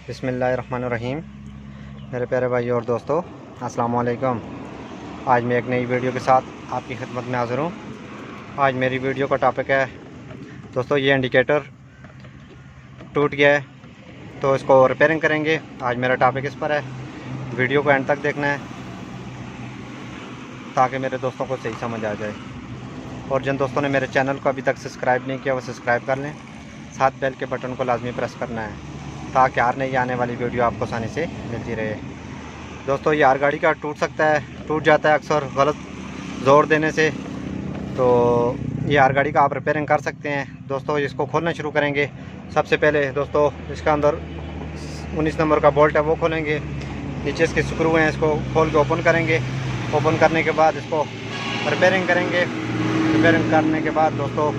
बिस्मिल्लाहिर्रहमानिर्रहीम। मेरे प्यारे भाई और दोस्तों, अस्सलाम वालेकुम। आज मैं एक नई वीडियो के साथ आपकी खिदमत में हाज़िर हूँ। आज मेरी वीडियो का टॉपिक है दोस्तों, ये इंडिकेटर टूट गया है तो इसको रिपेयरिंग करेंगे। आज मेरा टॉपिक इस पर है, वीडियो को एंड तक देखना है ताकि मेरे दोस्तों को सही समझ आ जाए। और जिन दोस्तों ने मेरे चैनल को अभी तक सब्सक्राइब नहीं किया वो सब्सक्राइब कर लें, साथ बेल के बटन को लाजमी प्रेस करना है ताकि हर नई आने वाली वीडियो आपको आसानी से मिलती रहे। दोस्तों, ये हर गाड़ी का टूट सकता है, टूट जाता है अक्सर गलत ज़ोर देने से। तो ये हर गाड़ी का आप रिपेयरिंग कर सकते हैं। दोस्तों, इसको खोलना शुरू करेंगे। सबसे पहले दोस्तों, इसका अंदर 19 नंबर का बोल्ट है वो खोलेंगे। नीचे इसके स्क्रू हैं, इसको खोल के ओपन करेंगे। ओपन करने के बाद इसको रिपेयरिंग करेंगे। रिपेयरिंग करने के बाद दोस्तों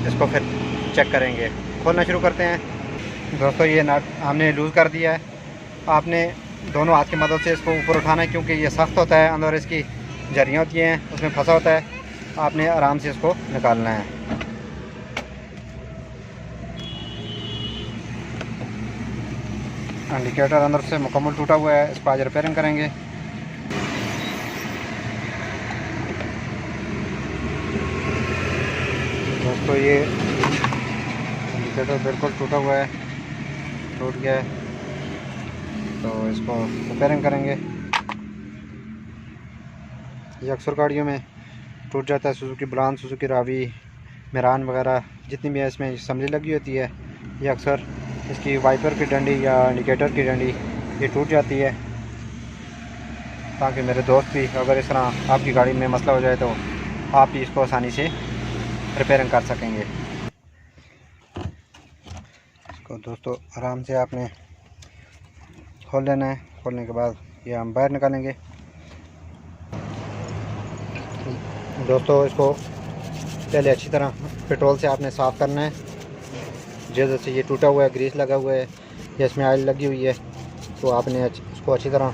इसको फिर चेक करेंगे। खोलना शुरू करते हैं। दोस्तों, ये नट हमने लूज़ कर दिया है। आपने दोनों हाथ की मदद से इसको ऊपर उठाना है क्योंकि ये सख्त होता है, अंदर इसकी जरियाँ होती हैं, उसमें फंसा होता है। आपने आराम से इसको निकालना है। इंडिकेटर अंदर से मुकम्मल टूटा हुआ है, इसको आज रिपेयरिंग करेंगे। दोस्तों, ये इंडिकेटर बिल्कुल टूटा हुआ है, टूट गया है, तो इसको रिपेयरिंग करेंगे। ये अक्सर गाड़ियों में टूट जाता है। Suzuki brand, Suzuki Ravi, Mehran वगैरह जितनी भी है इसमें असम्बली लगी होती है, ये अक्सर इसकी वाइपर की डंडी या इंडिकेटर की डंडी ये टूट जाती है। ताकि मेरे दोस्त भी अगर इस तरह आपकी गाड़ी में मसला हो जाए तो आप भी इसको आसानी से रिपेयरिंग कर सकेंगे। इसको दोस्तों आराम से आपने खोल लेना है। खोलने के बाद ये हम बाहर निकालेंगे। दोस्तों, इसको पहले अच्छी तरह पेट्रोल से आपने साफ़ करना है। जैसे ये टूटा हुआ है, ग्रीस लगा हुआ है या इसमें ऑयल लगी हुई है, तो आपने इसको अच्छी तरह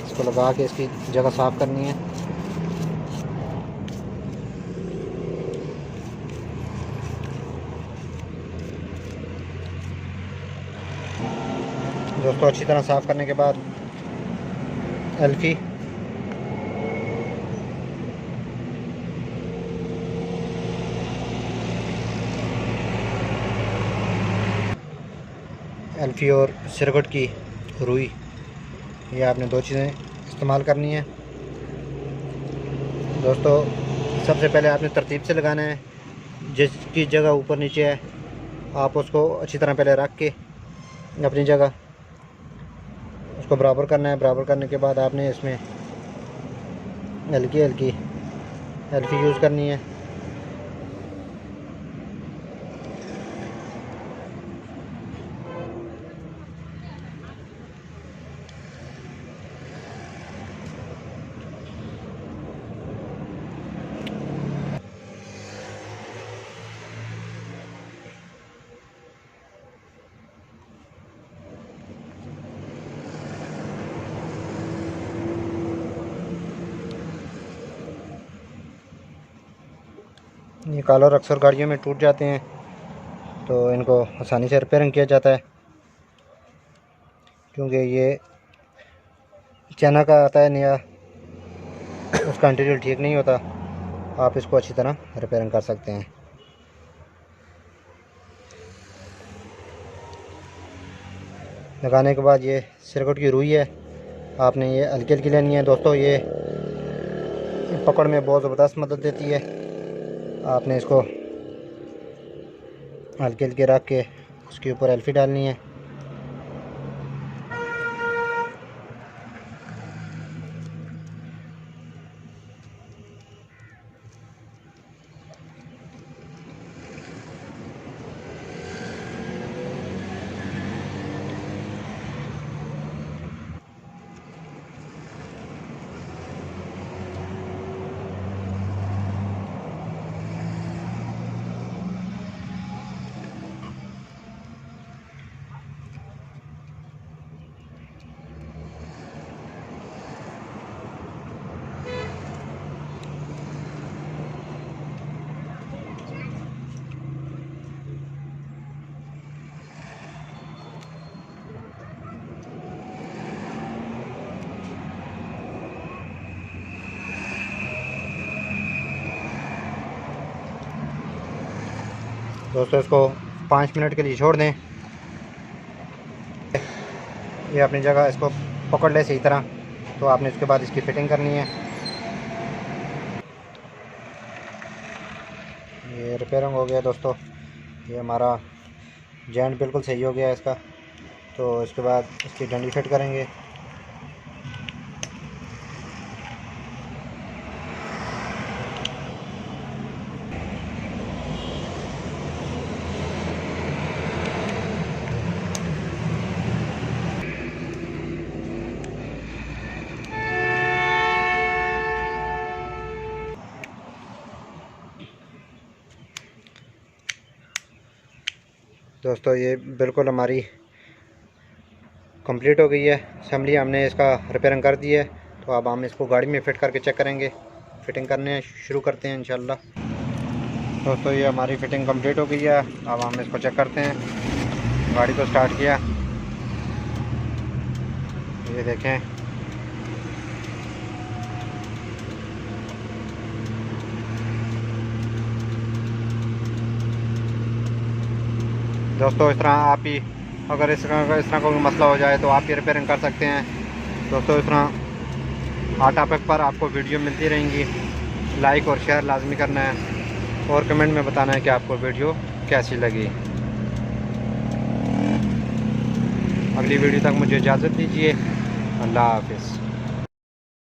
इसको लगा के इसकी जगह साफ़ करनी है। दोस्तों, अच्छी तरह साफ़ करने के बाद एल्फी और सिरगट की रुई, ये आपने दो चीज़ें इस्तेमाल करनी है। दोस्तों, सबसे पहले आपने तरतीब से लगाना है। जिसकी जगह ऊपर नीचे है आप उसको अच्छी तरह पहले रख के अपनी जगह उसको बराबर करना है। बराबर करने के बाद आपने इसमें हल्की हल्की एल्फी यूज़ करनी है। ये कॉलर अक्सर गाड़ियों में टूट जाते हैं तो इनको आसानी से रिपेयरिंग किया जाता है क्योंकि ये चाइना का आता है नया, उसका इंटीरियर ठीक नहीं होता। आप इसको अच्छी तरह रिपेयरिंग कर सकते हैं। लगाने के बाद ये सिरकट की रुई है, आपने ये हल्की हल्की लेनी है। दोस्तों, ये पकड़ में बहुत ज़बरदस्त मदद देती है। आपने इसको हल्के हल्के रख के उसके ऊपर एल्फी डालनी है। दोस्तों इसको 5 मिनट के लिए छोड़ दें। ये अपनी जगह इसको पकड़ ले सही तरह। तो आपने इसके बाद इसकी फ़िटिंग करनी है। ये रिपेयरिंग हो गया दोस्तों, ये हमारा जॉइंट बिल्कुल सही हो गया है इसका। तो इसके बाद इसकी डंडी फिट करेंगे। दोस्तों ये बिल्कुल हमारी कंप्लीट हो गई है असेंबली, हमने इसका रिपेयरिंग कर दी है। तो अब हम इसको गाड़ी में फ़िट करके चेक करेंगे। फ़िटिंग करने शुरू करते हैं इंशाल्लाह। दोस्तों ये हमारी फ़िटिंग कंप्लीट हो गई है। अब हम इसको चेक करते हैं। गाड़ी को स्टार्ट किया, ये देखें दोस्तों, इस तरह आप ही अगर इस तरह कोई मसला हो जाए तो आप ही रिपेयरिंग कर सकते हैं। दोस्तों इस तरह आटा पैक पर आपको वीडियो मिलती रहेंगी। लाइक और शेयर लाजमी करना है और कमेंट में बताना है कि आपको वीडियो कैसी लगी। अगली वीडियो तक मुझे इजाज़त दीजिए। अल्लाह हाफ़िज़।